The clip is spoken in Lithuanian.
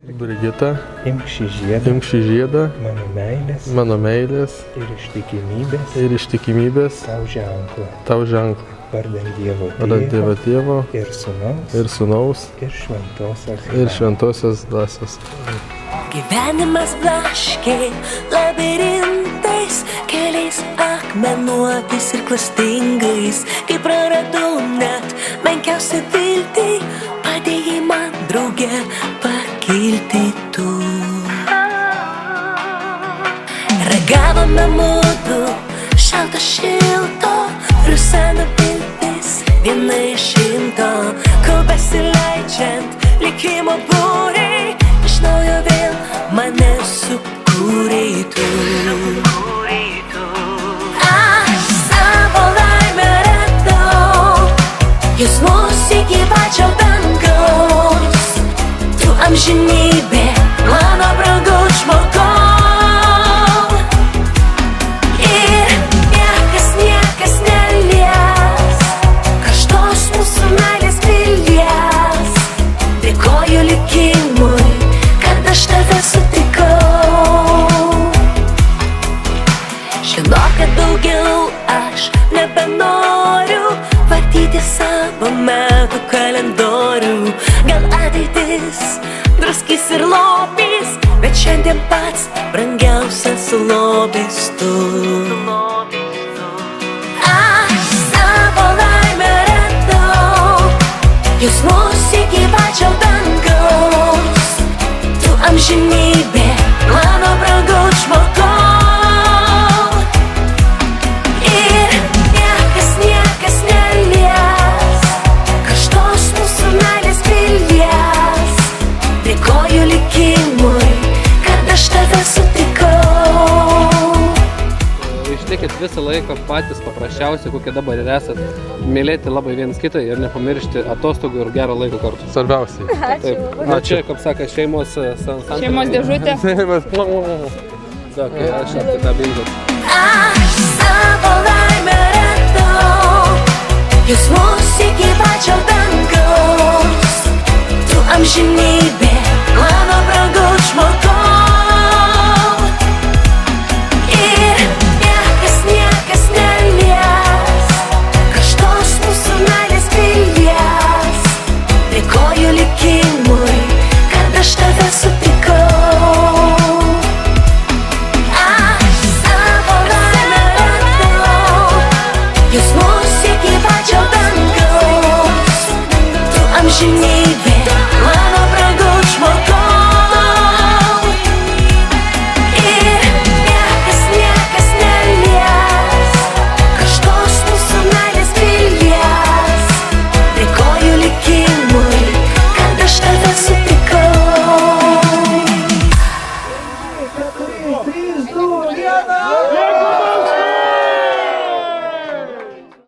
Brigita, imk šį žiedą, mano meilės ir ištikimybės tau ženklą, vardant Dievo Tėvo ir Sūnaus ir Šventosios Dvasios. Gyvenimas blaškiai labirintais, keliais akmenuotais ir klastingais, kai praradau net menkiausią viltį, padėjai man drauge pakilti tu. Ragavome mudu šalto šilto, rusena viltis viena iš šimto, kol besileidžiant likimo būriai, iš naujo vėl mane sukūrei tu. Aš savo laimę radau, jūs mus iki pačio dangaus, tu amžinybė, mano brangus žmogau. Ir niekas nelies karštos mūsų meilės pilies. Dėkoju likimui, kad aš tave sutikau. Žinok, kad daugiau aš nebenoriu vartyti savo metų kalendorių. Gal ateitis druskis ir lopys, bet šiandien pats brangiausias lobis tu. Aš savo laimę radau, jūs mus iki pačio dangaus, tu amžinybė, mano brangus žmogau. Ir niekas nelies karštos mūsų meilės pilies. Dėkoju likimui, kad aš tave sutikau. Ištikit visą laiką patys paprasčiausiai, kokie dabar ir esat, mylėti labai vienas kitą ir nepamiršti atostogų ir gero laiko kartu. Svarbiausiai. Taip. Čia, kaip saka, šeimos dėžutė. Aš aptikabingas. Aš savo laimę radau, jūs mus iki pačio dangaus, tu amžinybė,